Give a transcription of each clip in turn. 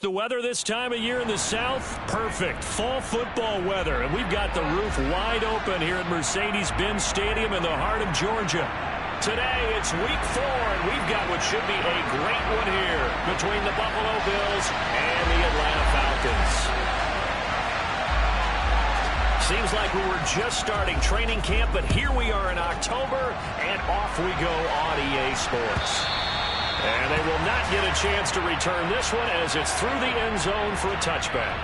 The weather this time of year in the South, perfect. Fall football weather, and we've got the roof wide open here at Mercedes-Benz Stadium in the heart of Georgia. Today, it's week 4, and we've got what should be a great one here between the Buffalo Bills and the Atlanta Falcons. Seems like we were just starting training camp, but here we are in October, and off we go on EA Sports. And they will not get a chance to return this one as it's through the end zone for a touchback.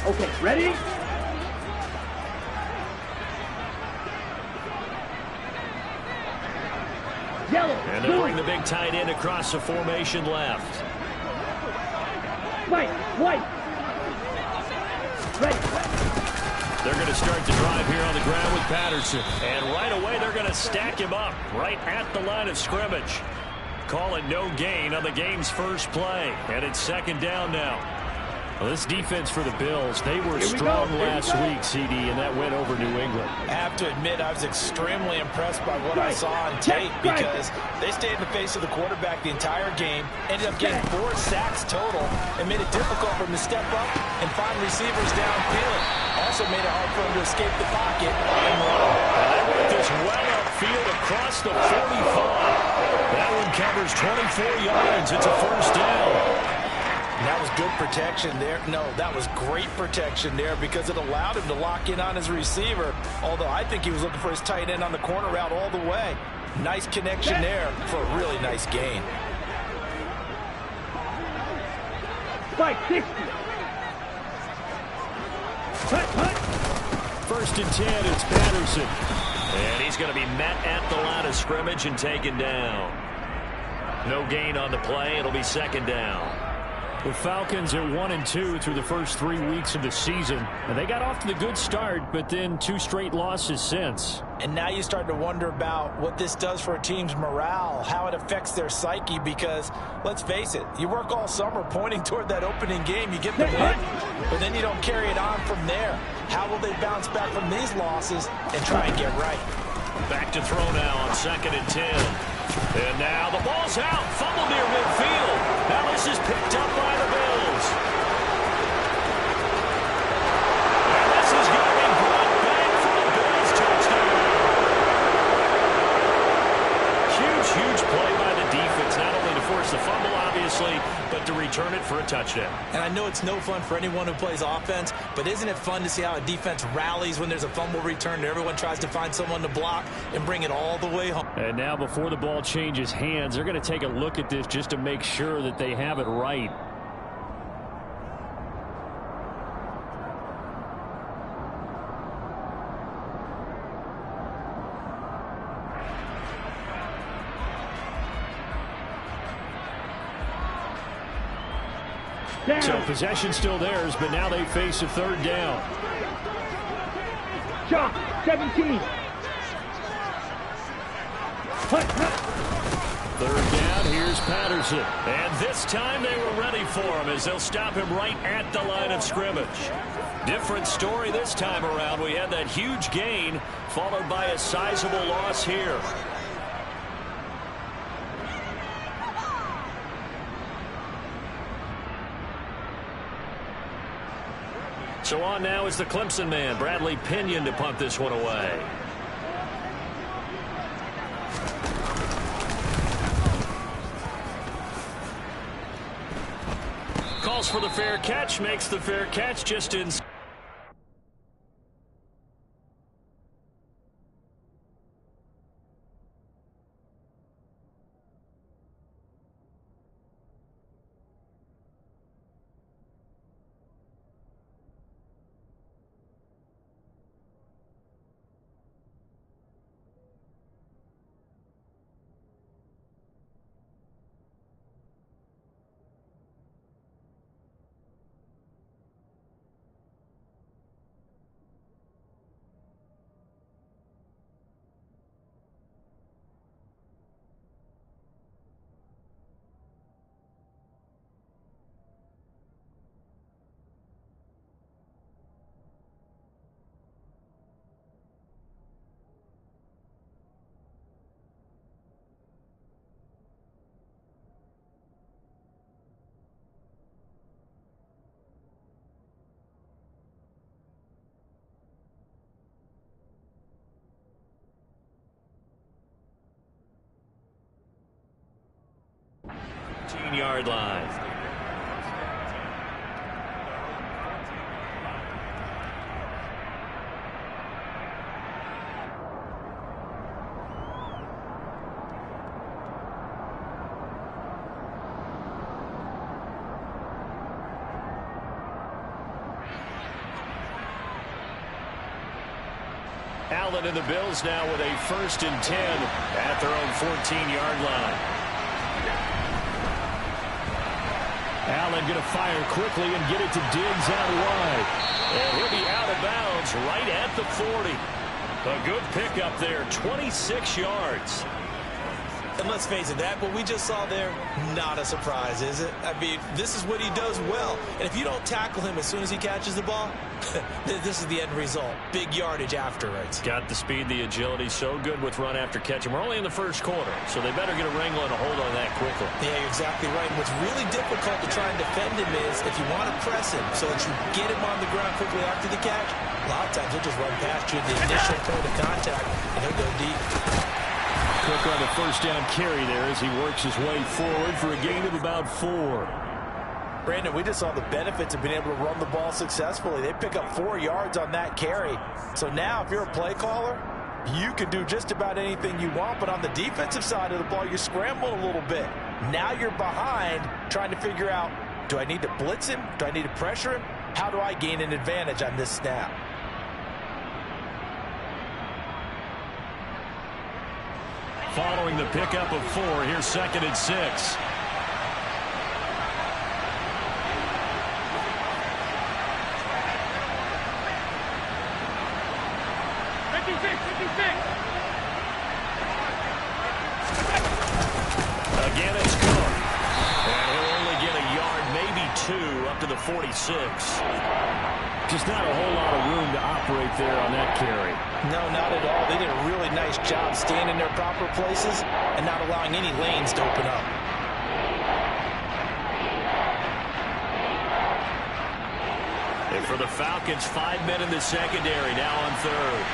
Okay, ready? Yellow. And they bring the big tight end across the formation left. White. Ready. They're going to start the drive here on the ground with Patterson. And right away, they're going to stack him up right at the line of scrimmage. Call it no gain on the game's first play. And it's second down now. Well, this defense for the Bills, they were strong last week, CD, and that went over New England. I have to admit, I was extremely impressed by what I saw on tape because they stayed in the face of the quarterback the entire game, ended up getting 4 sacks total, and made it difficult for him to step up and find receivers downfield. Also made it hard for him to escape the pocket and run. And they went this well upfield across the 45. That one covers 24 yards. It's a first down. And that was good protection there. No, that was great protection there because it allowed him to lock in on his receiver. Although I think he was looking for his tight end on the corner route all the way. Nice connection there for a really nice gain. 560. First and 10, it's Patterson. And he's going to be met at the line of scrimmage and taken down. No gain on the play. It'll be second down. The Falcons are 1-2 through the first 3 weeks of the season. And they got off to the good start, but then 2 straight losses since. And now you start to wonder about what this does for a team's morale, how it affects their psyche, because let's face it, you work all summer pointing toward that opening game, you get the win, but then you don't carry it on from there. How will they bounce back from these losses and try and get right? Back to throw now on second and 10. And now the ball's out. Fumble near midfield. Now this is picked up by the Bills. And this is going to be brought back for a Bills touchdown. Huge play by the defense. Not only to force the fumble, obviously, but to return it for a touchdown. And I know it's no fun for anyone who plays offense, but isn't it fun to see how a defense rallies when there's a fumble return and everyone tries to find someone to block and bring it all the way home? And now before the ball changes hands, they're going to take a look at this just to make sure that they have it right. So possession still theirs, but now they face a third down. Shot, 17. Third down, here's Patterson. And this time they were ready for him as they'll stop him right at the line of scrimmage. Different story this time around. We had that huge gain followed by a sizable loss here. So on now is the Clemson man, Bradley Pinion, to punt this one away. Calls for the fair catch, makes the fair catch just inside. 14-yard line. Allen and the Bills now with a 1st and 10 at their own 14-yard line. Allen going to fire quickly and get it to Diggs out wide. And he'll be out of bounds right at the 40. A good pickup there, 26 yards. And let's face it, that what we just saw there, not a surprise, is it? I mean, this is what he does well. And if you don't tackle him as soon as he catches the ball, this is the end result. Big yardage afterwards. Got the speed, the agility, so good with run after catch. And we're only in the first quarter, so they better get a wrangle and a hold on that quickly. Yeah, you're exactly right. And what's really difficult to try and defend him is if you want to press him so that you get him on the ground quickly after the catch, a lot of times he'll just run past you at the initial point of contact, and he'll go deep. Cook on the 1st down carry there as he works his way forward for a gain of about 4. Brandon, we just saw the benefits of being able to run the ball successfully. They pick up 4 yards on that carry. So now if you're a play caller, you can do just about anything you want. But on the defensive side of the ball, you scramble a little bit. Now you're behind trying to figure out, do I need to blitz him? Do I need to pressure him? How do I gain an advantage on this snap? Following the pickup of 4, here's 2nd and 6. 56, 56. Again, it's Cook. And he'll only get a yard, maybe 2, up to the 46. Just not a whole lot of room to operate there on that carry. No, not at all. They did a really nice job staying in their proper places and not allowing any lanes to open up. And for the Falcons, 5 men in the secondary, now on 3rd.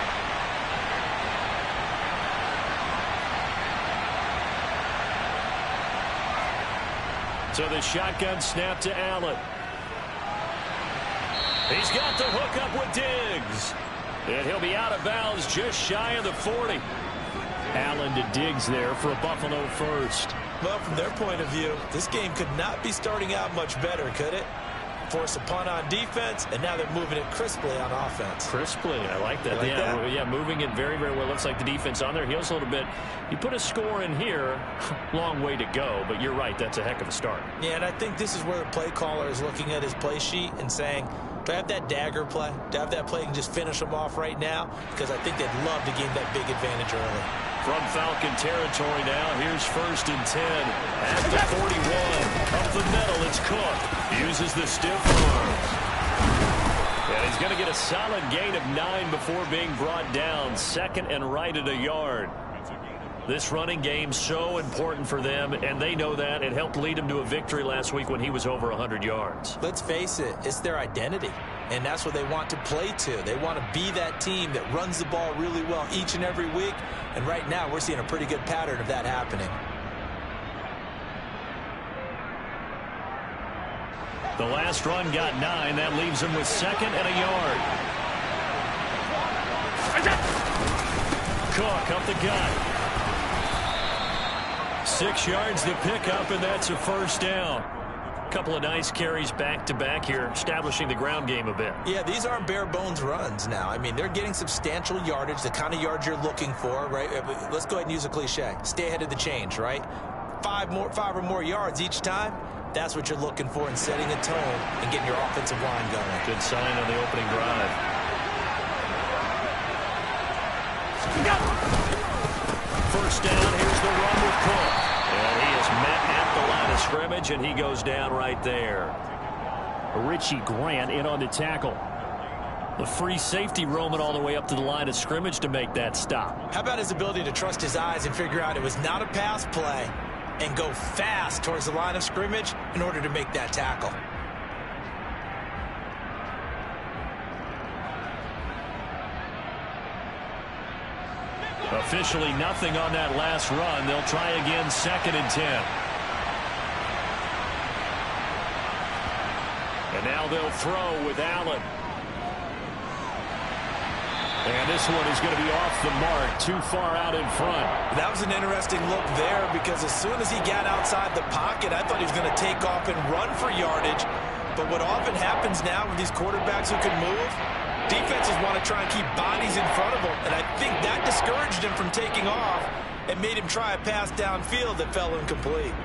So the shotgun snap to Allen. He's got the hook up with Diggs. And he'll be out of bounds just shy of the 40. Allen to Diggs there for a Buffalo 1st. Well, from their point of view, this game could not be starting out much better, could it? Force a punt on defense, and now they're moving it crisply on offense. Crisply, I like that. Yeah, moving it very, very well. Looks like the defense on their heels a little bit. You put a score in here, long way to go, but you're right, that's a heck of a start. Yeah, and I think this is where the play caller is looking at his play sheet and saying, do I have that dagger play? Do I have that play and just finish them off right now? Because I think they'd love to gain that big advantage early. From Falcon territory now, here's 1st and 10 at the 41. Up the middle, it's Cook. Uses the stiff arm. And he's going to get a solid gain of 9 before being brought down. 2nd and right at a yard. This running game so important for them, and they know that. It helped lead them to a victory last week when he was over 100 yards. Let's face it, it's their identity, and that's what they want to play to. They want to be that team that runs the ball really well each and every week, and right now we're seeing a pretty good pattern of that happening. The last run got 9. That leaves them with 2nd and a yard. Cook up the gut. 6 yards to pick up, and that's a 1st down. A couple of nice carries back-to-back here, establishing the ground game a bit. Yeah, these aren't bare-bones runs now. I mean, they're getting substantial yardage, the kind of yards you're looking for, right? Let's go ahead and use a cliche. Stay ahead of the change, right? 5 or more yards each time. That's what you're looking for in setting a tone and getting your offensive line going. Good sign on the opening drive. First down, here's the run with Cook. And he is met at the line of scrimmage, and he goes down right there. Richie Grant in on the tackle. The free safety roaming all the way up to the line of scrimmage to make that stop. How about his ability to trust his eyes and figure out it was not a pass play and go fast towards the line of scrimmage in order to make that tackle? Officially nothing on that last run. They'll try again, 2nd and 10. And now they'll throw with Allen. And this one is going to be off the mark, too far out in front. That was an interesting look there because as soon as he got outside the pocket, I thought he was going to take off and run for yardage. But what often happens now with these quarterbacks who can move, defenses want to try and keep bodies in front of them. And I think that discouraged him from taking off and made him try a pass downfield that fell incomplete.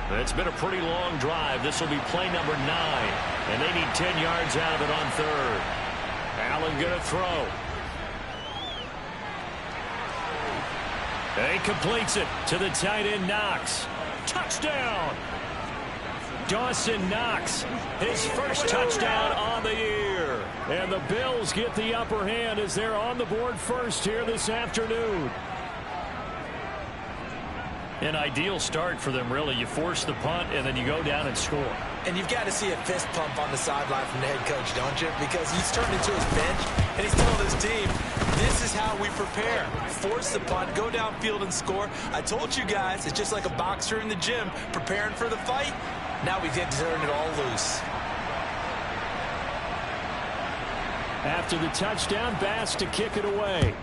It's been a pretty long drive. This will be play number 9. And they need 10 yards out of it on third. Allen going to throw. And he completes it to the tight end, Knox. Touchdown! Dawson Knox, his first touchdown on the year. And the Bills get the upper hand as they're on the board first here this afternoon. An ideal start for them, really. You force the punt, and then you go down and score. And you've got to see a fist pump on the sideline from the head coach, don't you? Because he's turned into his bench, and he's telling his team, this is how we prepare. Force the punt, go downfield and score. I told you guys, it's just like a boxer in the gym preparing for the fight. Now we get to turn it all loose. After the touchdown, Bass to kick it away.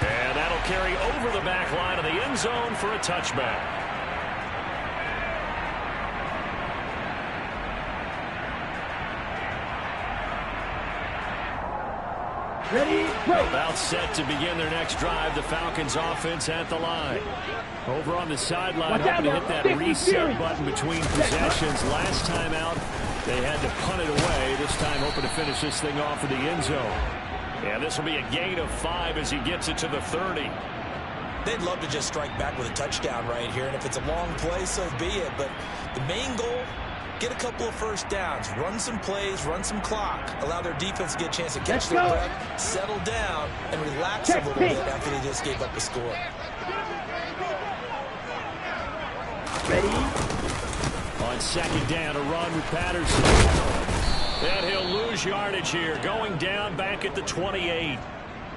And that'll carry over the back line of the end zone for a touchback. Ready, break. About set to begin their next drive. The Falcons offense at the line. Over on the sideline, hoping to hit that reset button between possessions. Last time out, they had to punt it away. This time hoping to finish this thing off in the end zone. And this will be a gain of 5 as he gets it to the 30. They'd love to just strike back with a touchdown right here. And if it's a long play, so be it. But the main goal, get a couple of first downs, run some plays, run some clock, allow their defense to get a chance to catch their breath, settle down, and relax a little bit after they just gave up a score. Ready? On second down, a run with Patterson. And he'll lose yardage here, going down back at the 28.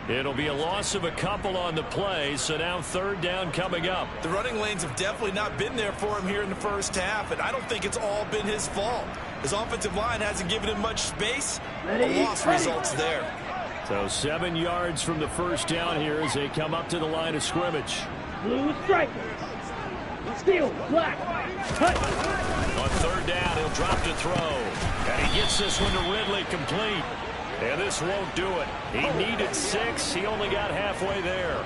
It'll be a loss of a couple on the play, so now third down coming up. The running lanes have definitely not been there for him here in the first half, and I don't think it's all been his fault. His offensive line hasn't given him much space. A loss results there. So 7 yards from the first down here as they come up to the line of scrimmage. Blue striker. Steel, black, cut. On third down, he'll drop to throw. And he gets this one to Ridley complete. And this won't do it. He needed 6. He only got halfway there.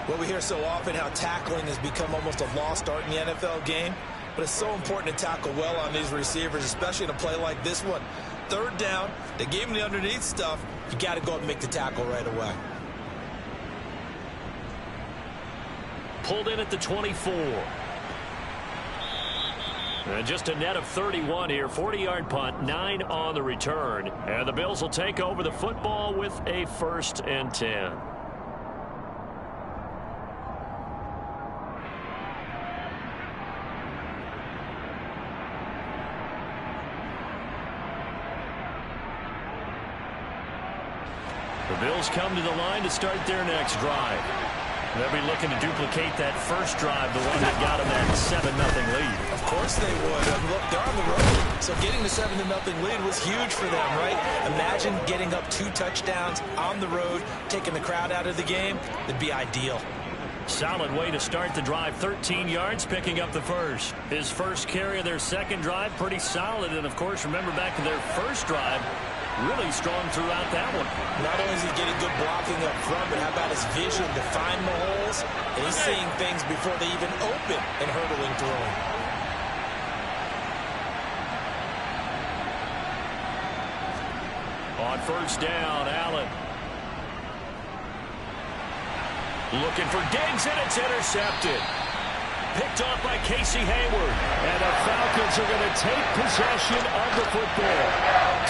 Well, we hear so often how tackling has become almost a lost art in the NFL game. But it's so important to tackle well on these receivers, especially in a play like this one. Third down, they gave him the underneath stuff. You got to go up and make the tackle right away. Pulled in at the 24. And just a net of 31 here. 40-yard punt, 9 on the return. And the Bills will take over the football with a 1st and 10. The Bills come to the line to start their next drive. They'll be looking to duplicate that first drive, the one that got them that 7-0 lead. Of course they would. Look, they're on the road. So getting the 7-0 lead was huge for them, right? Imagine getting up 2 touchdowns on the road, taking the crowd out of the game. That'd be ideal. Solid way to start the drive. 13 yards, picking up the first. His first carry of their second drive, pretty solid. And, of course, remember back to their first drive, really strong throughout that one. Not only is he getting good blocking up front, but how about his vision to find the holes? And he's seeing things before they even open and hurdling through them. On first down, Allen. Looking for Diggs, and it's intercepted. Picked off by Casey Hayward. And the Falcons are going to take possession of the football.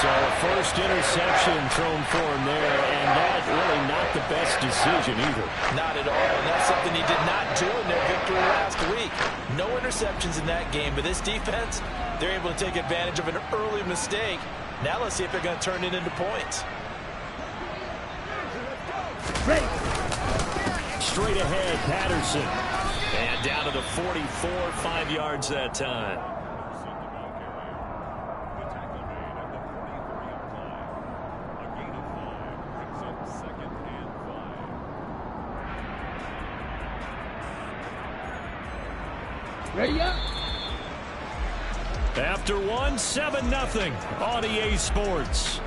So a first interception thrown for him there, and that really not the best decision either. Not at all, and that's something he did not do in their victory last week. No interceptions in that game, but this defense, they're able to take advantage of an early mistake. Now let's see if they're going to turn it into points. Ready. Straight ahead, Patterson. And down to the 44, 5 yards that time. Ready up. After one, 7-0 on EA Sports.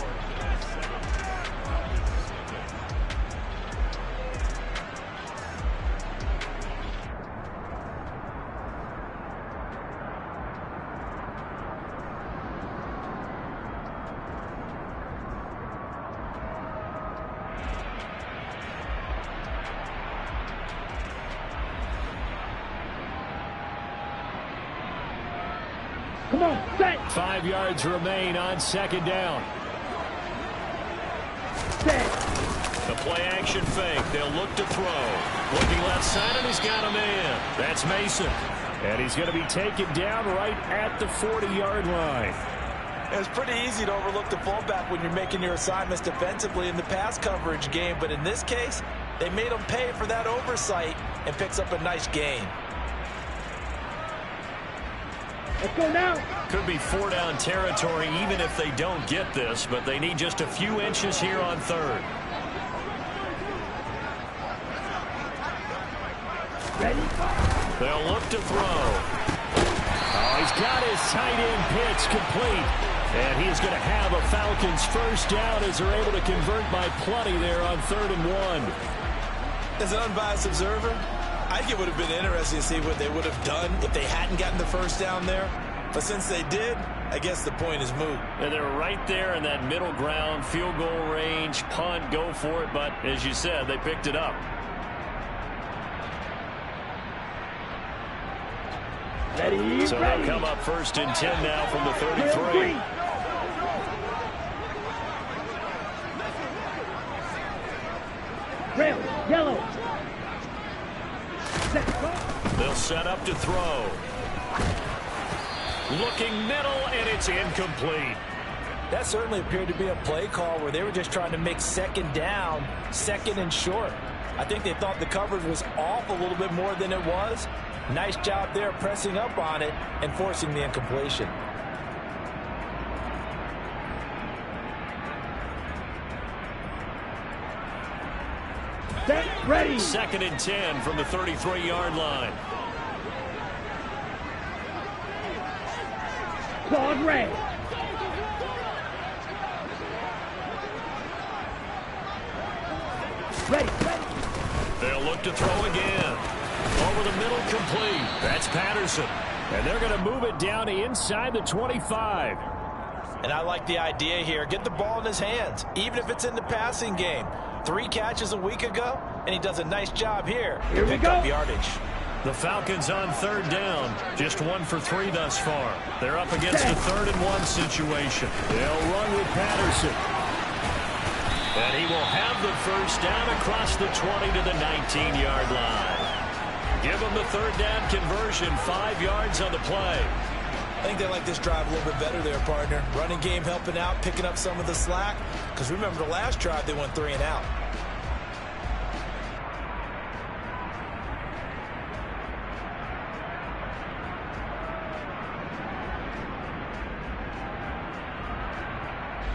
Come on, set. 5 yards remain on second down. Set. The play action fake. They'll look to throw. Looking left side, and he's got a man. That's Mason. And he's going to be taken down right at the 40-yard line. It's pretty easy to overlook the fullback when you're making your assignments defensively in the pass coverage game. But in this case, they made him pay for that oversight and picks up a nice gain. Let's go now. Could be 4-down territory even if they don't get this, but they need just a few inches here on third. Ready. They'll look to throw. Oh, he's got his tight end pitch complete. And he's going to have a Falcons first down as they're able to convert by plenty there on 3rd and 1. As an unbiased observer, I think it would have been interesting to see what they would have done if they hadn't gotten the first down there. But since they did, I guess the point is moot. And they're right there in that middle ground, field goal range, punt, go for it. But as you said, they picked it up. Ready. So ready. they'll come up 1st and 10 now from the 33. Rail, yellow. They'll set up to throw. Looking middle, and it's incomplete. That certainly appeared to be a play call where they were just trying to make second down, second and short. I think they thought the coverage was off a little bit more than it was. Nice job there pressing up on it and forcing the incompletion. Set, ready. 2nd and 10 from the 33-yard line. Claude Ray. Ready, ready. They'll look to throw again. Over the middle, complete. That's Patterson. And they're going to move it down to inside the 25. And I like the idea here. Get the ball in his hands, even if it's in the passing game. 3 catches a week ago, and he does a nice job here. Here we Pick go. up yardage. The Falcons on 3rd down. Just 1 for 3 thus far. They're up against a 3rd and 1 situation. They'll run with Patterson. And he will have the first down across the 20 to the 19-yard line. Give them the 3rd down conversion, 5 yards on the play. I think they like this drive a little bit better there, partner. Running game helping out, picking up some of the slack. Because remember the last drive, they went 3 and out.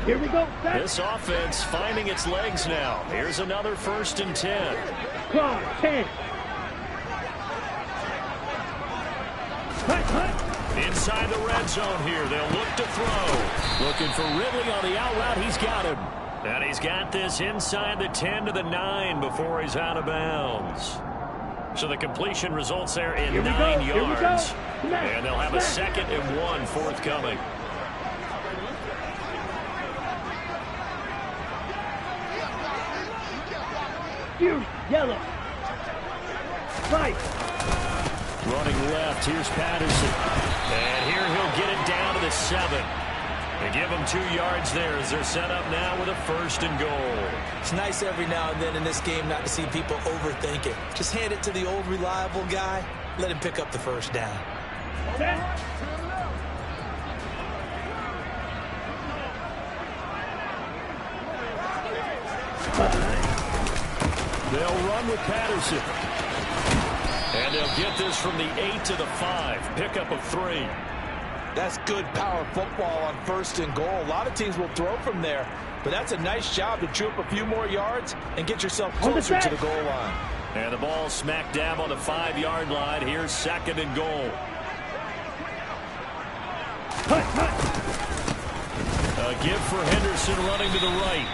Here we go. Set. This offense finding its legs now. Here's another 1st and 10. Claude, 10. Hut, hut. Inside the red zone here. They'll look to throw. Looking for Ridley on the out route. He's got him. And he's got this inside the 10 to the 9 before he's out of bounds. So the completion results there in 9 yards. And they'll have a 2nd and 1 forthcoming. Yellow. Right. Running left, here's Patterson. And here he'll get it down to the 7. They give him 2 yards there as they're set up now with a 1st and goal. It's nice every now and then in this game not to see people overthink it. Just hand it to the old reliable guy. Let him pick up the first down. Set. They'll run with Patterson. And they'll get this from the 8 to the 5. Pickup of 3. That's good power football on 1st and goal. A lot of teams will throw from there, but that's a nice job to chew up a few more yards and get yourself closer to the goal line. And the ball smack dab on the 5-yard line. Here's 2nd and goal. A give for Henderson running to the right.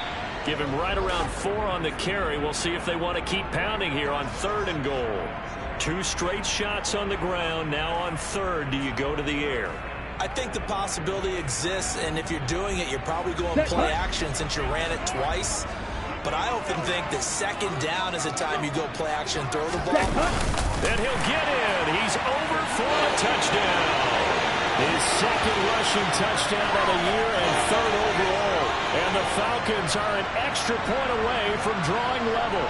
Give him right around 4 on the carry. We'll see if they want to keep pounding here on 3rd and goal. 2 straight shots on the ground. Now on 3rd, do you go to the air? I think the possibility exists, and if you're doing it, you're probably going play action since you ran it twice. But I often think that 2nd down is the time you go play action and throw the ball. And he'll get in. He's over for a touchdown. His 2nd rushing touchdown of the year and 3rd overall. And the Falcons are an extra point away from drawing level.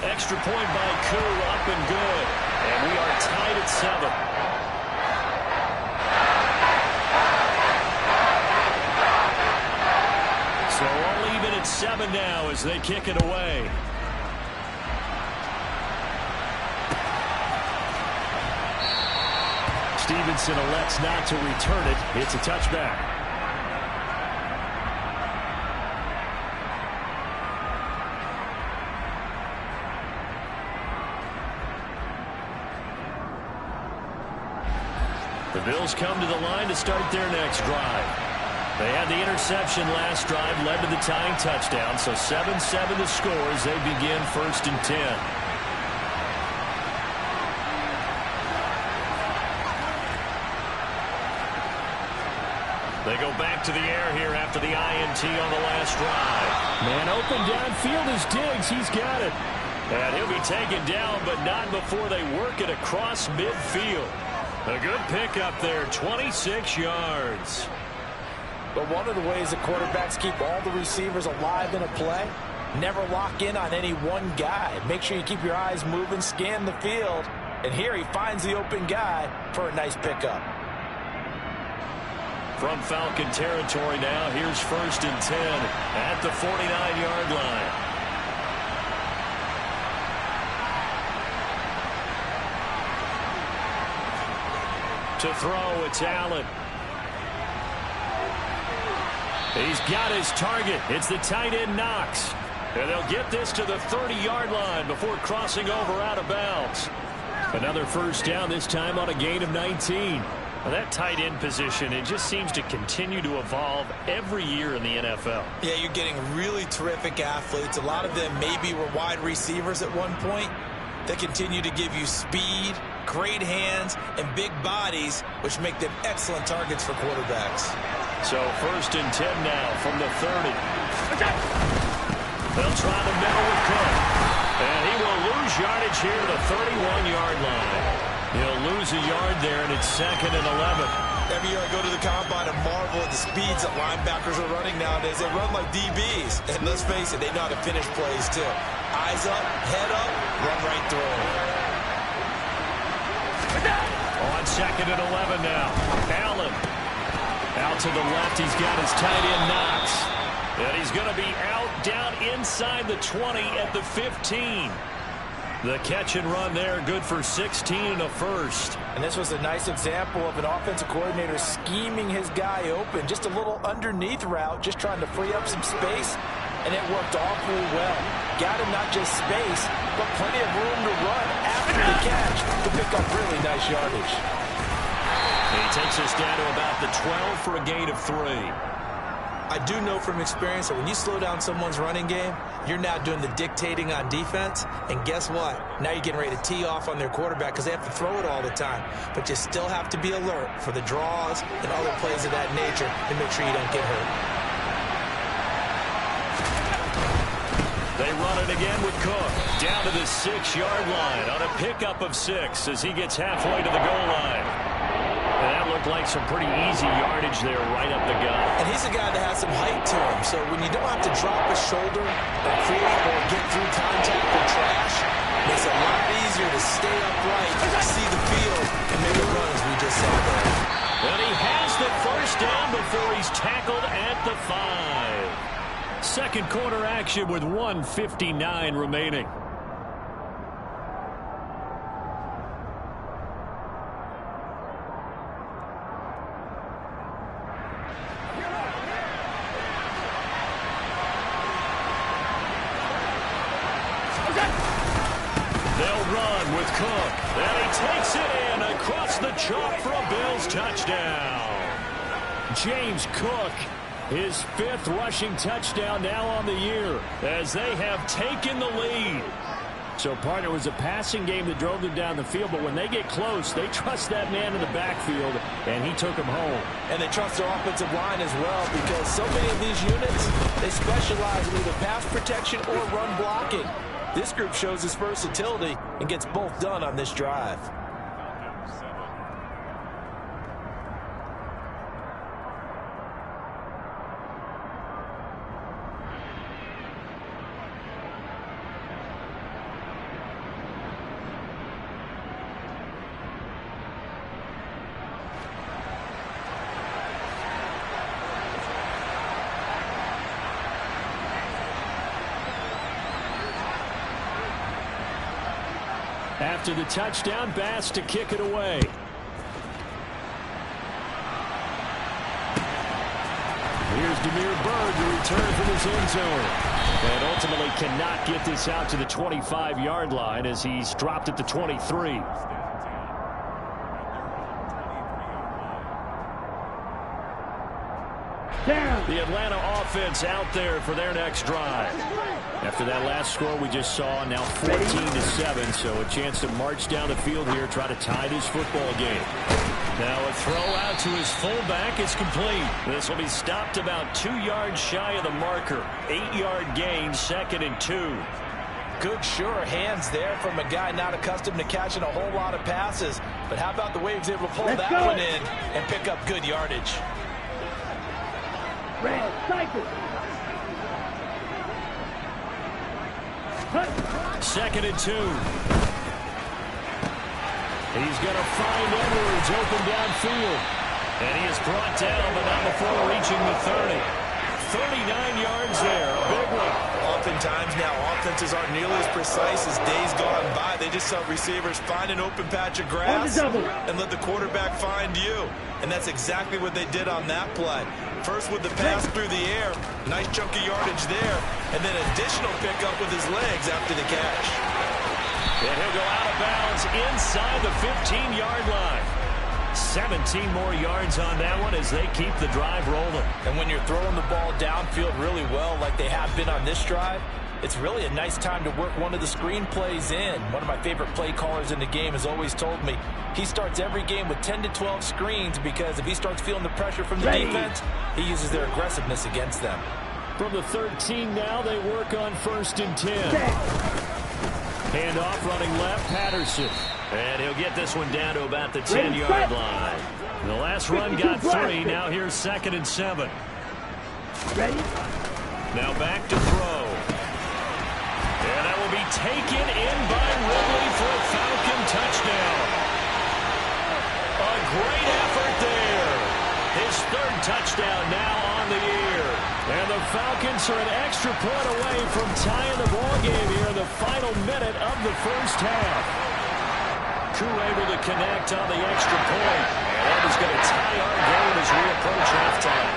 Extra point by Koo, up and good. And we are tied at 7. So all even at 7 now as they kick it away. Stevenson elects not to return it. It's a touchback. The Bills come to the line to start their next drive. They had the interception last drive, led to the tying touchdown, so 7-7 the score as they begin 1st and 10. They go back to the air here after the INT on the last drive. Man open downfield is Diggs. He's got it. And he'll be taken down, but not before they work it across midfield. A good pickup there, 26 yards. But one of the ways the quarterbacks keep all the receivers alive in a play, never lock in on any one guy. Make sure you keep your eyes moving, scan the field. And here he finds the open guy for a nice pickup. From Falcon territory now, here's 1st and 10 at the 49-yard line. To throw, it's Allen. He's got his target. It's the tight end Knox. And they'll get this to the 30-yard line before crossing over out of bounds. Another 1st down, this time on a gain of 19. Well, that tight end position, it just seems to continue to evolve every year in the NFL. Yeah, you're getting really terrific athletes. A lot of them maybe were wide receivers at one point. They continue to give you speed, great hands, and big bodies, which make them excellent targets for quarterbacks. So 1st and 10 now from the 30. They'll try the middle with Cook. And he will lose yardage here to the 31-yard line. He'll lose a yard there, and it's 2nd and 11. Every year I go to the combine and marvel at the speeds that linebackers are running nowadays. They run like DBs. And let's face it, they know how to finish plays, too. Eyes up, head up, run right through them. On 2nd and 11 now. Allen. Out to the left, he's got his tight end Knox. And he's going to be out down inside the 20 at the 15. The catch and run there, good for 16 and a 1st. And this was a nice example of an offensive coordinator scheming his guy open. Just a little underneath route, just trying to free up some space. And it worked awfully well. Got him not just space, but plenty of room to run after the catch to pick up really nice yardage. He takes us down to about the 12 for a gain of 3. I do know from experience that when you slow down someone's running game, you're now doing the dictating on defense. And guess what? Now you're getting ready to tee off on their quarterback because they have to throw it all the time. But you still have to be alert for the draws and other plays of that nature to make sure you don't get hurt. They run it again with Cook. Down to the 6-yard line on a pickup of 6 as he gets halfway to the goal line. And that looked like some pretty easy yardage there right up the gut. And he's a guy that has some height to him. So when you don't have to drop a shoulder or create or get through contact or trash, it makes it a lot easier to stay upright, see the field, and make a run as we just saw there. And he has the first down before he's tackled at the 5. Second quarter action with 1:59 remaining. They'll run with Cook. And he takes it in across the chalk for a Bills touchdown. James Cook, his 5th rushing touchdown now on the year as they have taken the lead. So, partner, it was a passing game that drove them down the field, but when they get close, they trust that man in the backfield, and he took them home. And they trust their offensive line as well, because so many of these units, they specialize in either pass protection or run blocking. This group shows its versatility and gets both done on this drive. After the touchdown, Bass to kick it away. Here's Demir Bird to return from his end zone. And ultimately cannot get this out to the 25-yard line as he's dropped at the 23. The Atlanta offense out there for their next drive. After that last score we just saw, now 14-7, so a chance to march down the field here, try to tie this football game. Now a throw out to his fullback is complete. This will be stopped about 2 yards shy of the marker. 8-yard gain, 2nd and 2. Good, sure hands there from a guy not accustomed to catching a whole lot of passes. But how about the way he was able to pull that one in and pick up good yardage? Red, cycle. 2nd and 2. He's going to find Edwards open downfield. And he is brought down, but not before reaching the 30. 39 yards there, a big one. Oftentimes now, offenses aren't nearly as precise as days gone by. They just let receivers find an open patch of grass and let the quarterback find you. And that's exactly what they did on that play. First with the pass through the air, nice chunky yardage there, and then additional pickup with his legs after the catch. And he'll go out of bounds inside the 15-yard line. 17 more yards on that one as they keep the drive rolling. And when you're throwing the ball downfield really well like they have been on this drive, it's really a nice time to work one of the screen plays in. One of my favorite play callers in the game has always told me he starts every game with 10 to 12 screens because if he starts feeling the pressure from the defense, he uses their aggressiveness against them. From the 13 now, they work on 1st and 10. Hand off running left, Patterson. And he'll get this one down to about the 10-yard line. The last run got 3. Now here's 2nd and 7. Ready? Now back to throw. And that will be taken in by Ridley for a Falcon touchdown. A great effort there. His 3rd touchdown now on the year. And the Falcons are an extra point away from tying the ball game here in the final minute of the first half. Koo able to connect on the extra point. And that is going to tie our game as we approach halftime.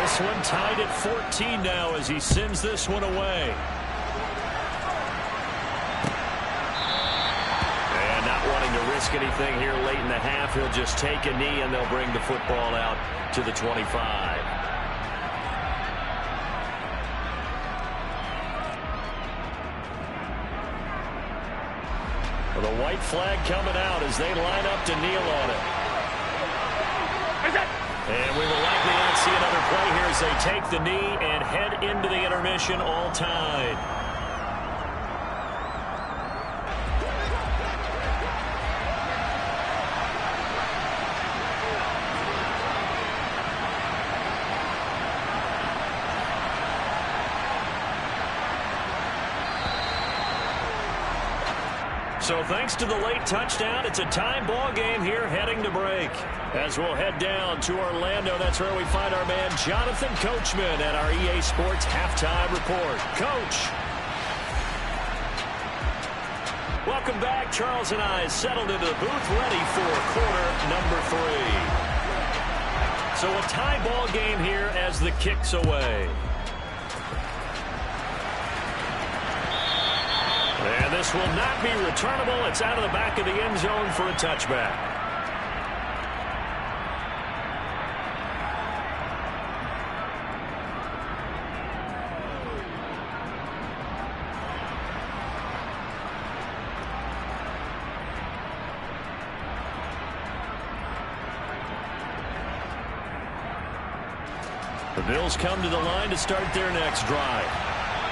This one tied at 14 now as he sends this one away. And not wanting to risk anything here late in the half, he'll just take a knee and they'll bring the football out to the 25. Well, the white flag coming out as they line up to kneel on it. And we will likely not see another play here as they take the knee and head into the intermission all tied. So thanks to the late touchdown, it's a tie ball game here heading to break. As we'll head down to Orlando, that's where we find our man Jonathan Coachman at our EA Sports Halftime Report. Coach. Welcome back. Charles and I settled into the booth ready for quarter number 3. So a tie ball game here as the kick's away. And this will not be returnable. It's out of the back of the end zone for a touchback. The Bills come to the line to start their next drive.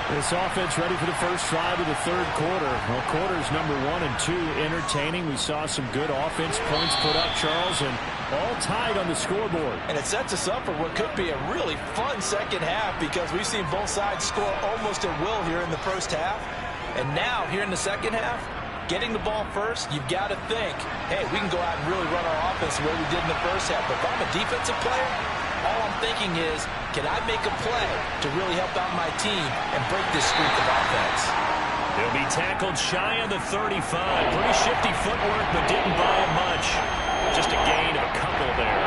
This offense ready for the first drive of the third quarter. Well, quarters number 1 and 2 entertaining. We saw some good offense points put up, Charles, and all tied on the scoreboard. And it sets us up for what could be a really fun second half because we've seen both sides score almost at will here in the first half. And now, here in the second half, getting the ball first, you've got to think, hey, we can go out and really run our offense the way we did in the first half. But if I'm a defensive player, all I'm thinking is, can I make a play to really help out my team and break this streak of offense? He'll be tackled shy of the 35. Pretty shifty footwork, but didn't buy him much. Just a gain of a couple there.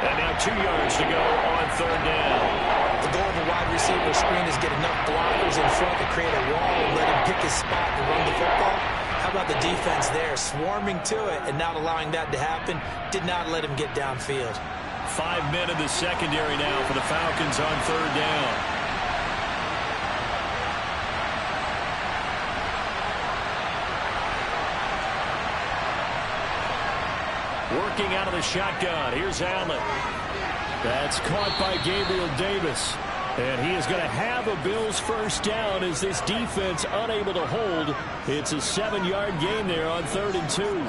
And now 2 yards to go on third down. The goal of a wide receiver screen is get enough blockers in front to create a wall and let him pick his spot and run the football. How about the defense there, swarming to it and not allowing that to happen? Did not let him get downfield. 5 men in the secondary now for the Falcons on third down. Working out of the shotgun. Here's Allen. That's caught by Gabriel Davis. And he is going to have a Bills first down as this defense unable to hold. It's a 7-yard gain there on 3rd and 2.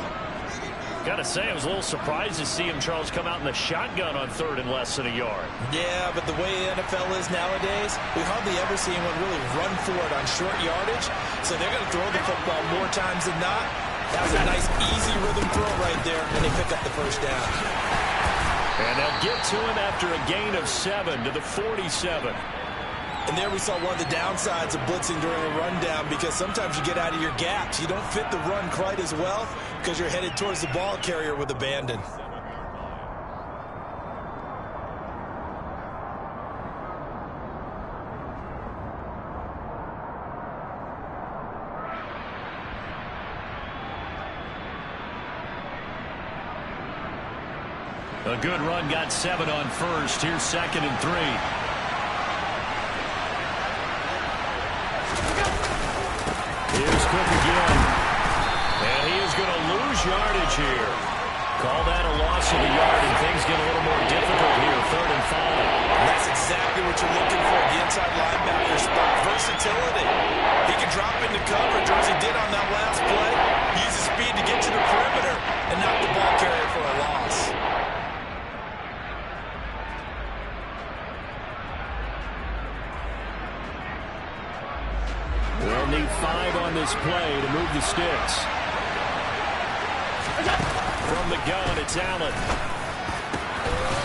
Got to say, I was a little surprised to see him, Charles, come out in the shotgun on 3rd and less than a yard. Yeah, but the way the NFL is nowadays, we hardly ever see anyone really run for it on short yardage. So they're going to throw the football more times than not. That was a nice, easy rhythm throw right there, and they pick up the first down. And they'll get to him after a gain of 7 to the 47. And there we saw one of the downsides of blitzing during a rundown because sometimes you get out of your gaps. You don't fit the run quite as well because you're headed towards the ball carrier with abandon. A good run got 7 on first. Here's 2nd and 3. Here's Cook again. And he is going to lose yardage here. Call that a loss of a yard, and things get a little more difficult here. 3rd and 5. And that's exactly what you're looking for, the inside linebacker spot. Versatility. He can drop into coverage, or as he did on that last play, use his speed to get to the perimeter and knock the ball carrier for a loss. They'll need 5 on this play to move the sticks. From the gun, it's Allen.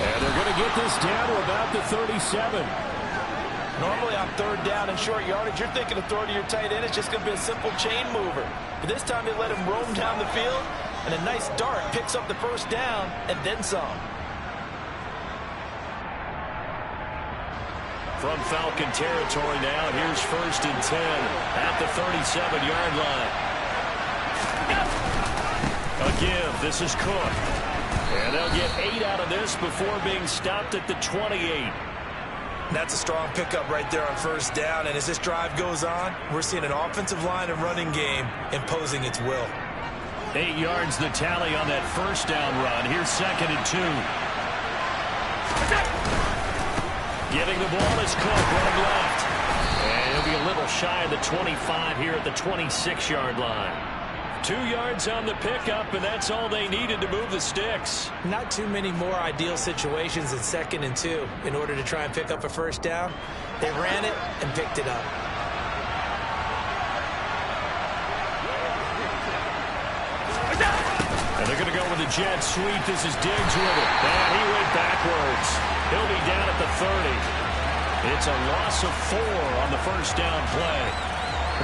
And they're going to get this down to about the 37. Normally on 3rd down and short yardage, you're thinking of throwing to your tight end. It's just going to be a simple chain mover. But this time they let him roam down the field, and a nice dart picks up the first down and then some. From Falcon territory now, here's 1st and 10 at the 37-yard line. A give. This is Cook. And they'll get 8 out of this before being stopped at the 28. That's a strong pickup right there on 1st down. And as this drive goes on, we're seeing an offensive line and running game imposing its will. 8 yards the tally on that 1st down run. Here's 2nd and 2. Getting the ball is Cook, running left. And he'll be a little shy of the 25 here at the 26-yard line. 2 yards on the pickup, and that's all they needed to move the sticks. Not too many more ideal situations than 2nd and 2 in order to try and pick up a first down. They ran it and picked it up. And they're going to go with a jet sweep. This is Diggs with it. And he went backwards. He'll be down at the 30. It's a loss of 4 on the first down play.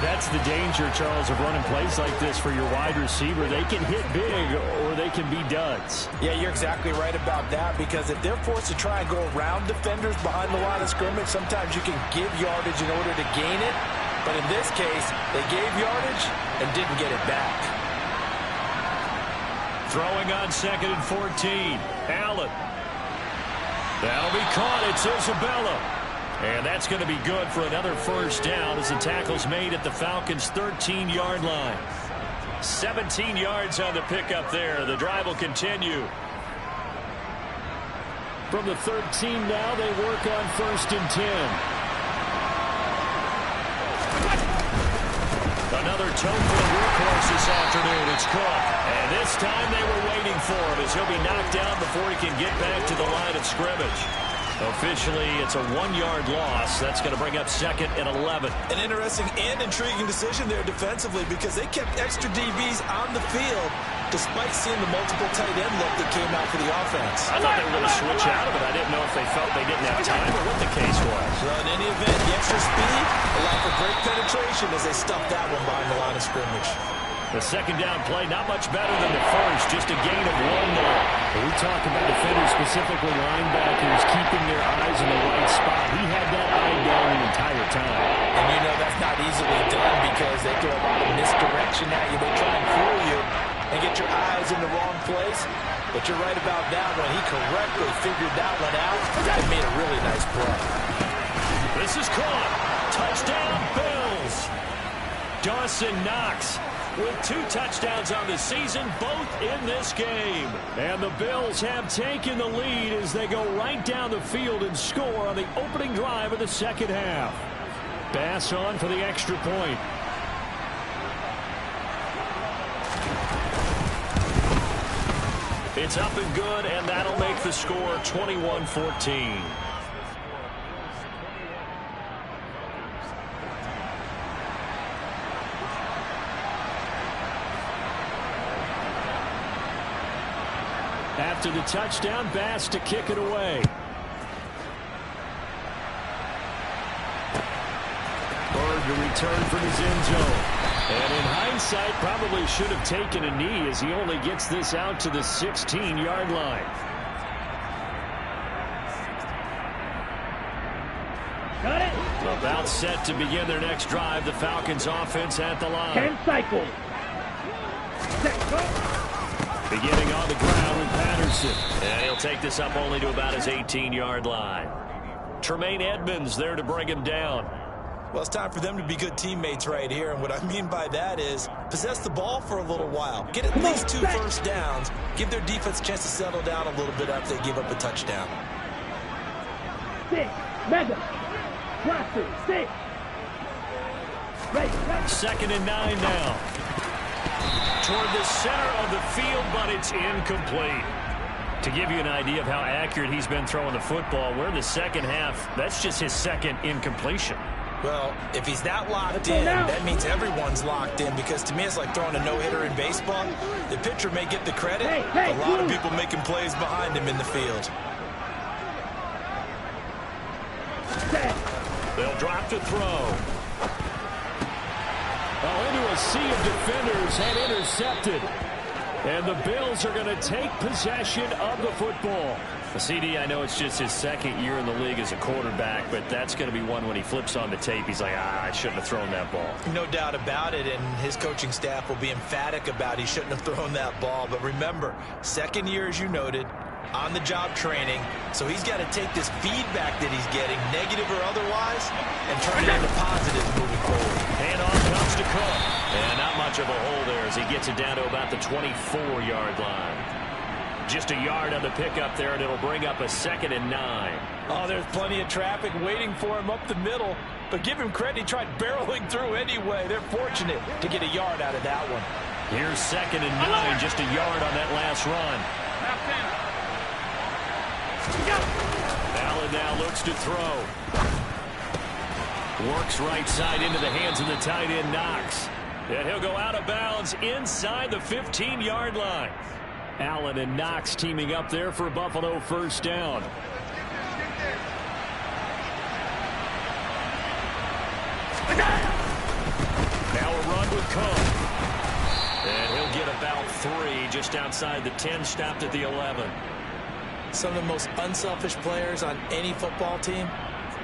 That's the danger, Charles, of running plays like this for your wide receiver. They can hit big or they can be duds. Yeah, you're exactly right about that, because if they're forced to try and go around defenders behind the line of scrimmage, sometimes you can give yardage in order to gain it. But in this case, they gave yardage and didn't get it back. Throwing on 2nd and 14. Allen. That'll be caught. It's Isabella. And that's going to be good for another first down as the tackle's made at the Falcons' 13-yard line. 17 yards on the pickup there. The drive will continue. From the 13 now, they work on 1st and 10. Another toe-foot workhorse this afternoon. It's Cook. And this time they were waiting for him as he'll be knocked down before he can get back to the line of scrimmage. Officially, it's a 1-yard loss. That's going to bring up 2nd and 11. An interesting and intriguing decision there defensively, because they kept extra DBs on the field despite seeing the multiple tight end look that came out for the offense. I thought they were going to switch out of it. I didn't know if they felt they didn't have time or what the case was. Well, in any event, the extra speed allowed for great penetration as they stuffed that one behind the line of scrimmage. The second down play, not much better than the first, just a gain of 1 there. We talk about defenders, specifically linebackers, keeping their eyes in the right spot. He had that eye down the entire time. And you know that's not easily done, because they throw a lot of misdirection at you. They try and fool you and get your eyes in the wrong place. But you're right about that one. He correctly figured that one out and made a really nice play. This is caught. Touchdown, Bills. Dawson Knox with 2 touchdowns on the season, both in this game. And the Bills have taken the lead as they go right down the field and score on the opening drive of the second half. Bass on for the extra point. It's up and good, and that'll make the score 21-14. After the touchdown, Bass to kick it away. Bird to return from his end zone. And in hindsight, probably should have taken a knee as he only gets this out to the 16-yard line. Got it. About set to begin their next drive. The Falcons offense at the line. 10 cycles. Set, go. Beginning on the ground with Patterson. And he'll take this up only to about his 18-yard line. Tremaine Edmonds there to bring him down. Well, it's time for them to be good teammates right here. And what I mean by that is possess the ball for a little while. Get at least 2 first downs. Give their defense a chance to settle down a little bit after they give up a touchdown. 6. Mega. Classic. 6. Ready. 2nd and 9 now. Toward the center of the field, but it's incomplete. To give you an idea of how accurate he's been throwing the football, we're in the second half. That's just his 2nd incompletion. Well, if he's that locked in, that means everyone's locked in, because to me it's like throwing a no-hitter in baseball. The pitcher may get the credit, but a lot of people making plays behind him in the field. They'll drop to throw. Into a sea of defenders and intercepted. And the Bills are going to take possession of the football. CD, I know it's just his 2nd year in the league as a quarterback, but that's going to be one when he flips on the tape, he's like, I shouldn't have thrown that ball. No doubt about it, and his coaching staff will be emphatic about he shouldn't have thrown that ball. But remember, 2nd year, as you noted, on-the-job training, so he's got to take this feedback that he's getting, negative or otherwise, and turn it into positive moving forward. Handoff comes to Cook. And not much of a hole there as he gets it down to about the 24-yard line. Just a yard on the pickup there, and it'll bring up a 2nd and 9. Oh, there's plenty of traffic waiting for him up the middle. But give him credit, he tried barreling through anyway. They're fortunate to get a yard out of that one. Here's 2nd and 9, just a yard on that last run. Allen now looks to throw. Works right side into the hands of the tight end, Knox. And he'll go out of bounds inside the 15-yard line. Allen and Knox teaming up there for Buffalo first down. Now a run with Cook. And he'll get about 3 just outside the 10, stopped at the 11. Some of the most unselfish players on any football team,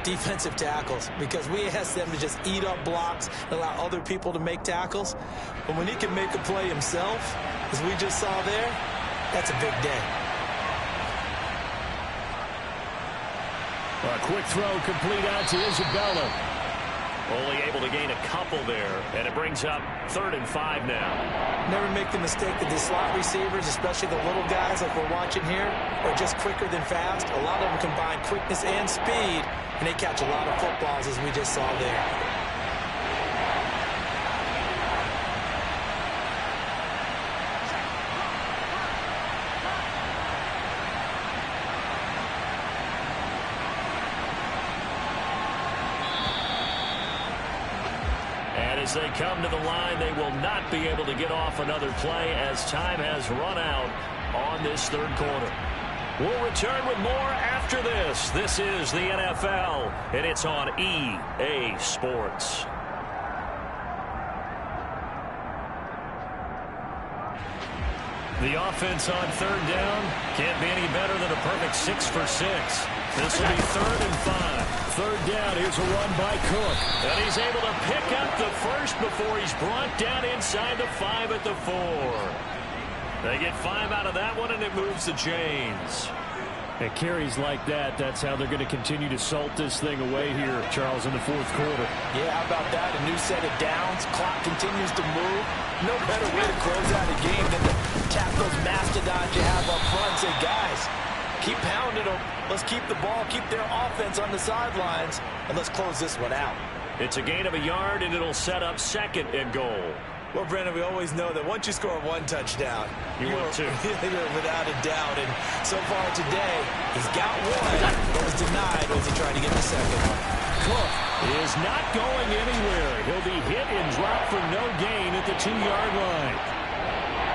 defensive tackles, because we ask them to just eat up blocks and allow other people to make tackles. But when he can make a play himself, as we just saw there, that's a big day. A quick throw complete out to Isabella. Only able to gain a couple there, and it brings up 3rd and 5 now. Never make the mistake that the slot receivers, especially the little guys like we're watching here, are just quicker than fast. A lot of them combine quickness and speed, and they catch a lot of footballs, as we just saw there. As they come to the line, they will not be able to get off another play as time has run out on this 3rd quarter. We'll return with more after this. This is the NFL, and it's on EA Sports. The offense on 3rd down can't be any better than a perfect 6 for 6. This will be 3rd and 5. 3rd down, here's a run by Cook. And he's able to pick up the first before he's brought down inside the 5 at the 4. They get 5 out of that one, and it moves the chains. At carries like that, that's how they're going to continue to salt this thing away here, Charles, in the 4th quarter. Yeah, how about that? A new set of downs. Clock continues to move. No better way to close out a game than to tap those mastodons you have up front and say, guys, keep pounding them. Let's keep the ball, keep their offense on the sidelines, and let's close this one out. It's a gain of a yard, and it'll set up 2nd and goal. Well, Brandon, we always know that once you score 1 touchdown, you want 2. You're without a doubt. And so far today, he's got 1 that was denied as he tried to get the 2nd one. Cook is not going anywhere. He'll be hit and dropped for no gain at the 2-yard line.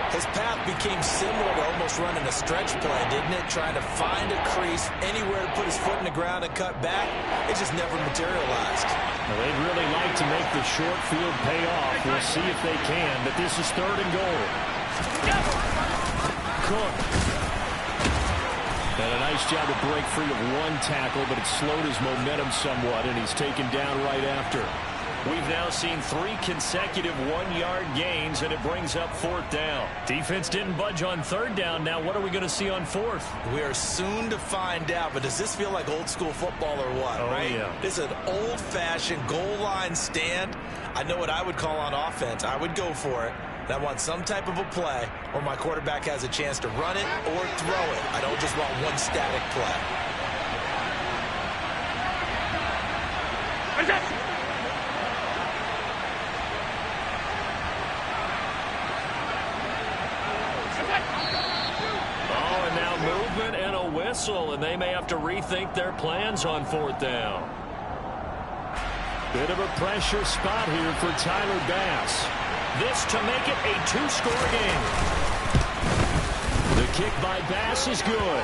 His path became similar to almost running a stretch play, didn't it? Trying to find a crease, anywhere to put his foot in the ground and cut back. It just never materialized. Well, they'd really like to make the short field pay off. We'll see if they can, but this is 3rd and goal. Cook. And a nice job to break free of 1 tackle, but it slowed his momentum somewhat, and he's taken down right after. We've now seen 3 consecutive 1-yard gains, and it brings up 4th down. Defense didn't budge on 3rd down. Now what are we going to see on 4th? We are soon to find out, but does this feel like old school football or what, right? Yeah. This is an old-fashioned goal line stand. I know what I would call on offense. I would go for it. And I want some type of a play where my quarterback has a chance to run it or throw it. I don't just want one static play. And they may have to rethink their plans on 4th down. Bit of a pressure spot here for Tyler Bass. This to make it a 2-score game. The kick by Bass is good.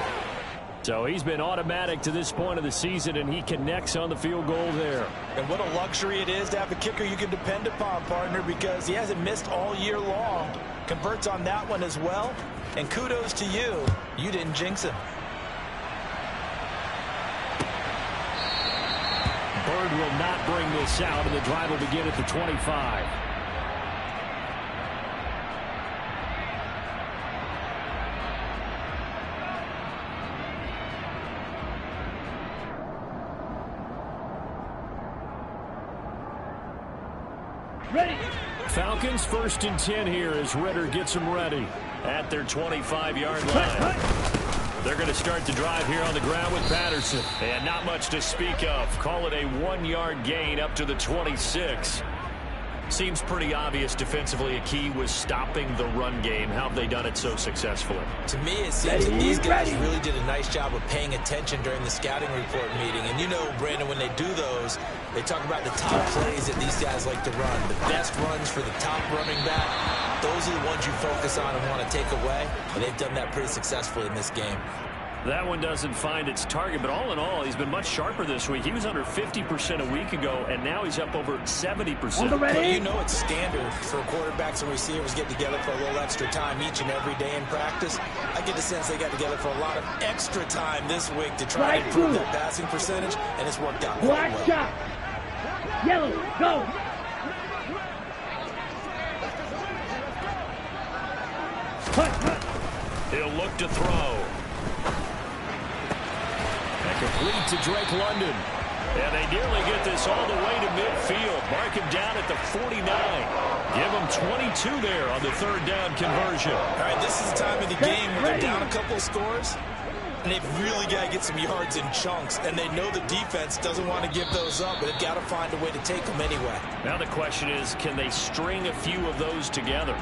So he's been automatic to this point of the season, and he connects on the field goal there. And what a luxury it is to have a kicker you can depend upon, partner, because he hasn't missed all year long. Converts on that one as well. And kudos to you. You didn't jinx him. Bird will not bring this out, and the drive will begin at the 25. Ready. Falcons 1st and 10 here as Ritter gets them ready. At their 25-yard line. They're going to start the drive here on the ground with Patterson. And not much to speak of. Call it a 1-yard gain up to the 26. Seems pretty obvious defensively a key was stopping the run game. How have they done it so successfully? To me, it seems that these guys really did a nice job of paying attention during the scouting report meeting. And you know, Brandon, when they do those, They talk about the top plays that these guys like to run. The best runs for the top running back. Those are the ones you focus on and want to take away. And they've done that pretty successfully in this game. That one doesn't find its target, but all in all, he's been much sharper this week. He was under 50% a week ago, and now he's up over 70%. Well, you know it's standard for quarterbacks and receivers get together for a little extra time each and every day in practice. I get the sense they got together for a lot of extra time this week to try to improve that passing percentage, and it's worked out quite well. Shot. Yellow, go. He'll look to throw. Complete to Drake London. And they nearly get this all the way to midfield. Mark him down at the 49. Give him 22 there on the third down conversion. All right, this is the time of the game where they're down a couple of scores, and they've really got to get some yards in chunks, and they know the defense doesn't want to give those up, but they've got to find a way to take them anyway. Now the question is, can they string a few of those together?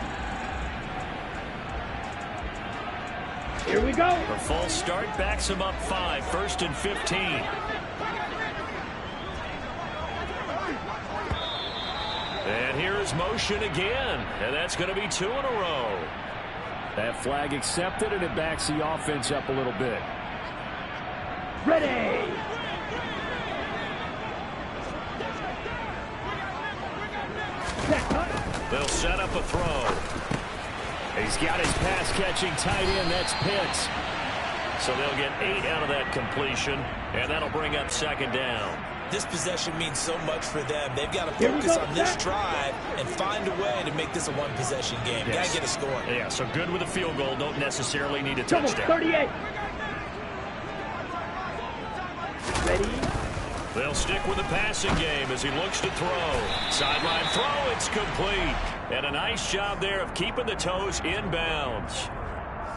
Here we go. The false start backs him up 5, 1st and 15. And here's motion again, and that's going to be 2 in a row. That flag accepted, and it backs the offense up a little bit. Ready. They'll set up a throw. He's got his pass-catching tight end. That's Pitts. So they'll get 8 out of that completion, and that'll bring up 2nd down. This possession means so much for them. They've got to focus on this drive and find a way to make this a one-possession game. Yes. Got to get a score. Yeah, so good with a field goal. Don't necessarily need a touchdown. 38. Ready. They'll stick with the passing game as he looks to throw. Sideline throw, it's complete. And a nice job there of keeping the toes inbounds.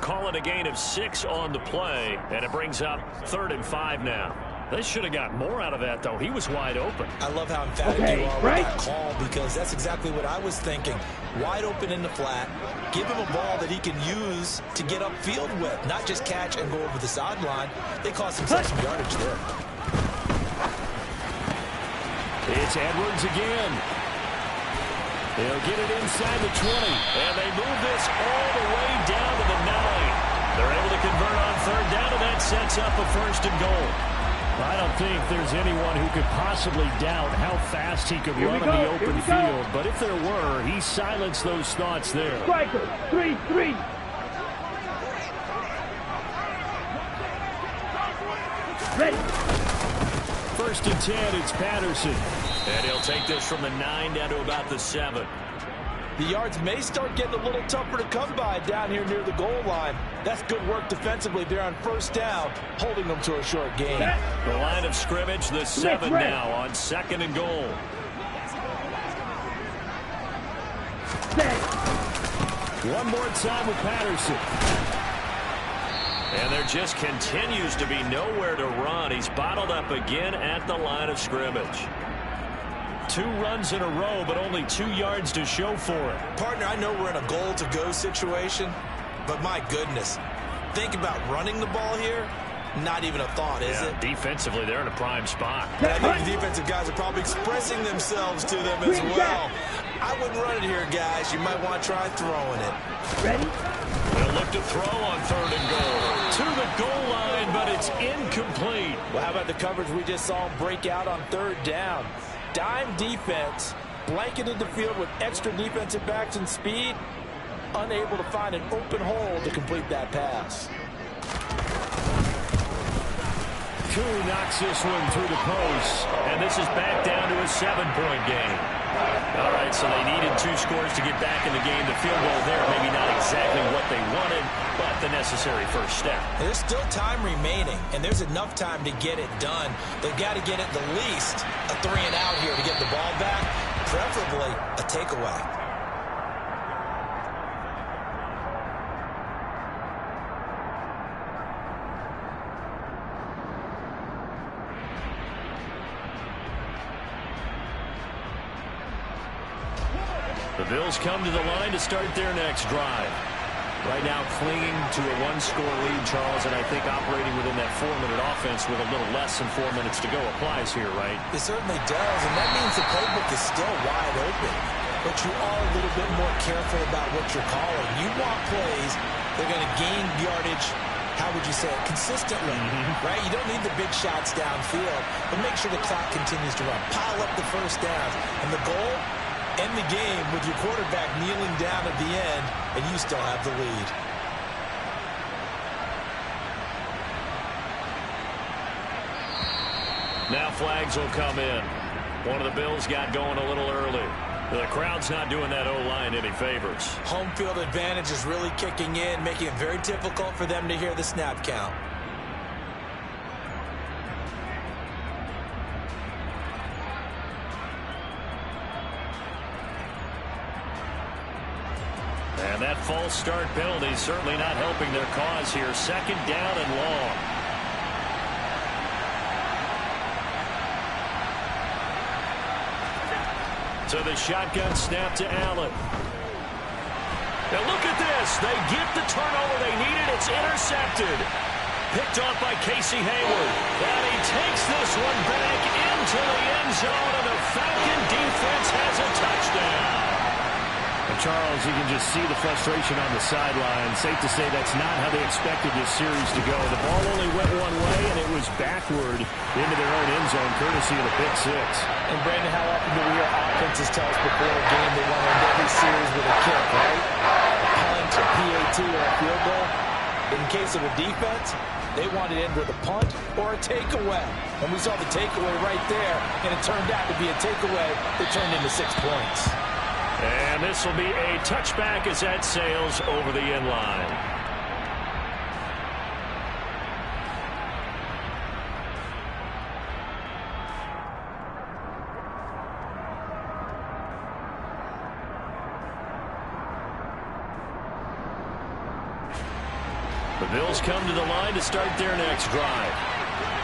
Call it a gain of 6 on the play, and it brings up 3rd and 5 now. They should have got more out of that, though. He was wide open. I love how emphatic you are with that call, because that's exactly what I was thinking. Wide open in the flat. Give him a ball that he can use to get upfield with, not just catch and go over the sideline. They cost themselves some yardage there. It's Edwards again. They'll get it inside the 20. And they move this all the way down to the 9. They're able to convert on 3rd down, and that sets up a 1st and goal. I don't think there's anyone who could possibly doubt how fast he could run on the open field. But if there were, he silenced those thoughts there. Striker, 3-3. Ready. 1st and 10, it's Patterson. And he'll take this from the 9 down to about the 7. The yards may start getting a little tougher to come by down here near the goal line. That's good work defensively there on 1st down, holding them to a short gain. The line of scrimmage, the 7 now on 2nd and goal. One more time with Patterson. And there just continues to be nowhere to run. He's bottled up again at the line of scrimmage. 2 runs in a row, but only 2 yards to show for it. Partner, I know we're in a goal-to-go situation, but my goodness, think about running the ball here. Not even a thought, is it? Defensively, they're in a prime spot. And I think the defensive guys are probably expressing themselves to them as well. I wouldn't run it here, guys. You might want to try throwing it. Ready? They'll look to throw on 3rd and goal. To the goal line, but it's incomplete. Well, how about the coverage we just saw him break out on 3rd down? Dime defense, blanketed the field with extra defensive backs and speed, unable to find an open hole to complete that pass. Koo knocks this one through the post. And this is back down to a 7-point game. All right, so they needed 2 scores to get back in the game. The field goal there, maybe not exactly what they wanted, but the necessary first step. There's still time remaining, and there's enough time to get it done. They've got to get it the least a 3 and out here to get the ball back, preferably a takeaway. The Bills come to the line to start their next drive. Right now clinging to a one-score lead, Charles, and I think operating within that 4-minute offense with a little less than 4 minutes to go applies here, right? It certainly does, and that means the playbook is still wide open. But you are a little bit more careful about what you're calling. You want plays that are going to gain yardage, how would you say it, consistently, right? You don't need the big shots downfield, but make sure the clock continues to run. Pile up the first downs. And the goal, end the game with your quarterback kneeling down at the end, and you still have the lead. Now flags will come in. One of the Bills got going a little early. The crowd's not doing that O-line any favors. Home field advantage is really kicking in, making it very difficult for them to hear the snap count. And that false start penalty is certainly not helping their cause here. Second down and long. So the shotgun snap to Allen. Now look at this. They get the turnover they needed. It's intercepted. Picked off by Casey Hayward. And he takes this one back into the end zone, and the Falcon defense has a touchdown. And Charles, you can just see the frustration on the sideline. Safe to say that's not how they expected this series to go. The ball only went one way, and it was backward into their own end zone, courtesy of the pick six. And Brandon, how often do we hear offenses tell us before a game they want to end every series with a kick, right? A punt, a PAT, or a field goal. In case of a defense, they want to end with a punt or a takeaway. And we saw the takeaway right there, and it turned out to be a takeaway that turned into 6 points. And this will be a touchback as that sails over the end line. The Bills come to the line to start their next drive.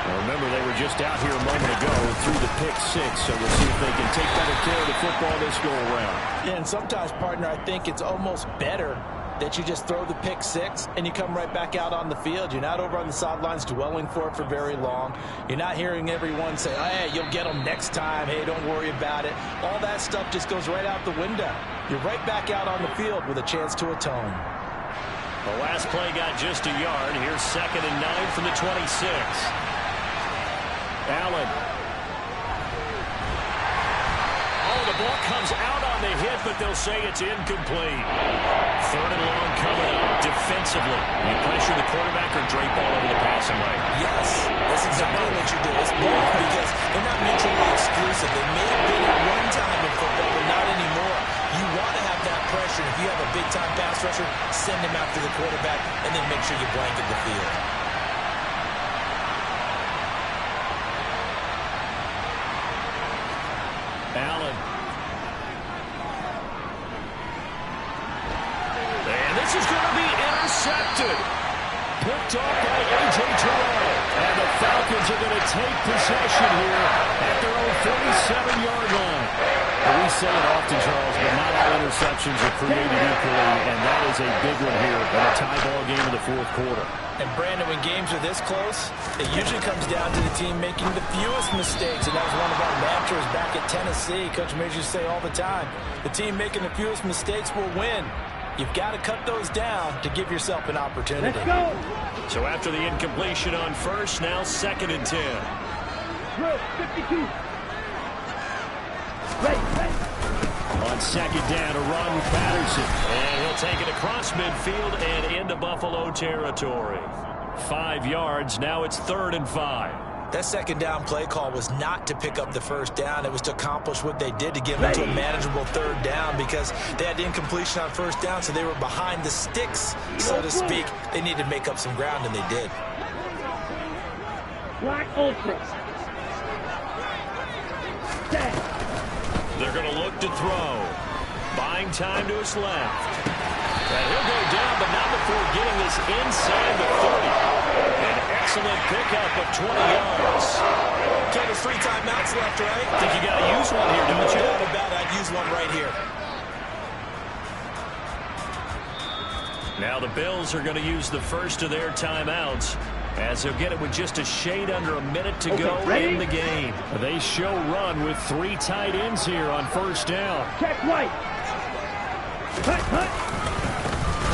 Now remember, they were just out here a moment ago through the pick six, so we'll see if they can take better care of the football this go-around. Yeah, and sometimes, partner, I think it's almost better that you just throw the pick six and you come right back out on the field. You're not over on the sidelines dwelling for it for very long. You're not hearing everyone say, oh, hey, you'll get them next time. Hey, don't worry about it. All that stuff just goes right out the window. You're right back out on the field with a chance to atone. The last play got just a yard. Here's 2nd and 9 from the 26. Allen. Oh, the ball comes out on the hit, but they'll say it's incomplete. 3rd and long coming up defensively. You pressure the quarterback or drape all over the passing lane? Yes, that's exactly what you do. It's both because they're not mutually exclusive. They may have been at one time in football, but not anymore. You want to have that pressure. If you have a big-time pass rusher, send him after the quarterback, and then make sure you blanket the field. Allen. And this is going to be intercepted. Picked off by A.J. Terrell. And the Falcons are going to take possession here at their own 47-yard line. Well, we say it often, Charles, but not all interceptions are created equally, and that is a big one here in a tie ball game in the 4th quarter. And, Brandon, when games are this close, it usually comes down to the team making the fewest mistakes, and that was one of our mantras back at Tennessee. Coach Major say all the time, the team making the fewest mistakes will win. You've got to cut those down to give yourself an opportunity. Let's go. So after the incompletion on first, now 2nd and 10. Drill, 52. Ready. On 2nd down, a run with Patterson. And he'll take it across midfield and into Buffalo territory. 5 yards. Now it's 3rd and 5. That 2nd down play call was not to pick up the 1st down. It was to accomplish what they did to get them to a manageable 3rd down because they had incompletion on 1st down, so they were behind the sticks, so to speak. They needed to make up some ground, and they did. Black Ultra. They're going to look to throw. Buying time to his left. And he'll go down, but not before getting this inside the 30. An excellent pickup of 20 yards. Okay, there's 3 timeouts left, right? I think you got to use one here, don't you? No doubt about it. I'd use one right here. Now the Bills are going to use the first of their timeouts, as they'll get it with just a shade under a minute to go in the game. They show run with 3 tight ends here on first down. Check right.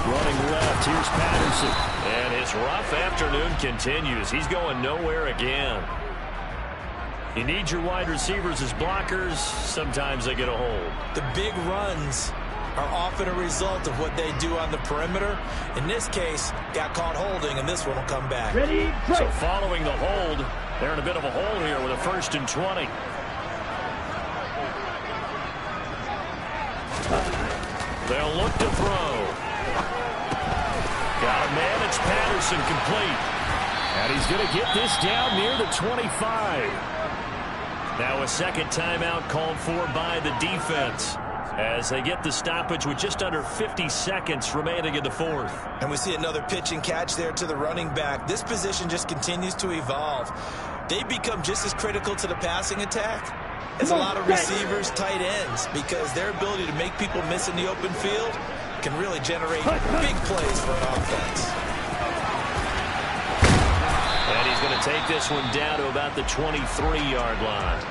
Running left, here's Patterson. And his rough afternoon continues. He's going nowhere again. You need your wide receivers as blockers. Sometimes they get a hold. The big runs are often a result of what they do on the perimeter. In this case, got caught holding, and this one will come back. Ready, break. So following the hold, they're in a bit of a hole here with a 1st and 20. They'll look to throw. Got a man. It's Patterson, complete. And he's going to get this down near the 25. Now a second timeout called for by the defense, as they get the stoppage with just under 50 seconds remaining in the 4th. And we see another pitch and catch there to the running back. This position just continues to evolve. They become just as critical to the passing attack as a lot of receivers, tight ends, because their ability to make people miss in the open field can really generate big plays for an offense. And he's going to take this one down to about the 23-yard line.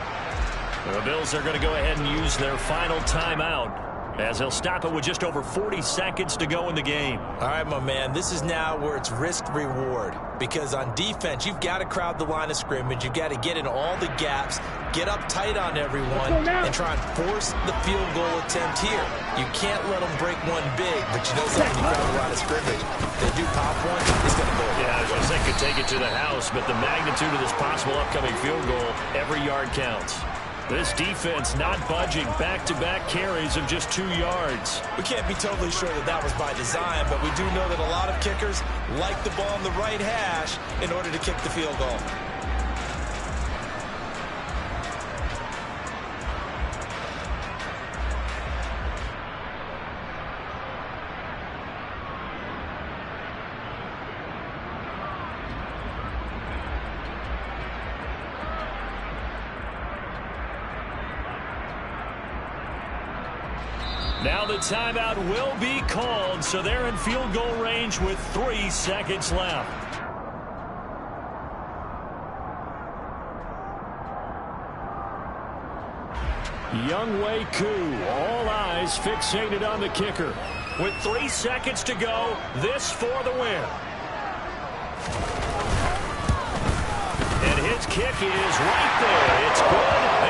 The Bills are going to go ahead and use their final timeout, as they'll stop it with just over 40 seconds to go in the game. All right, my man, this is now where it's risk-reward, because on defense, you've got to crowd the line of scrimmage. You've got to get in all the gaps, get up tight on everyone, and try and force the field goal attempt here. You can't let them break one big, but you know something, you crowd the line of scrimmage. If they do pop one, it's going to go. Yeah, I was going to say could take it to the house, but the magnitude of this possible upcoming field goal, every yard counts. This defense not budging. Back-to-back carries of just 2 yards. We can't be totally sure that that was by design, but we do know that a lot of kickers like the ball on the right hash in order to kick the field goal. Now the timeout will be called, so they're in field goal range with 3 seconds left. Younghoe Koo, all eyes fixated on the kicker. With 3 seconds to go, this for the win. And his kick is right there. It's good,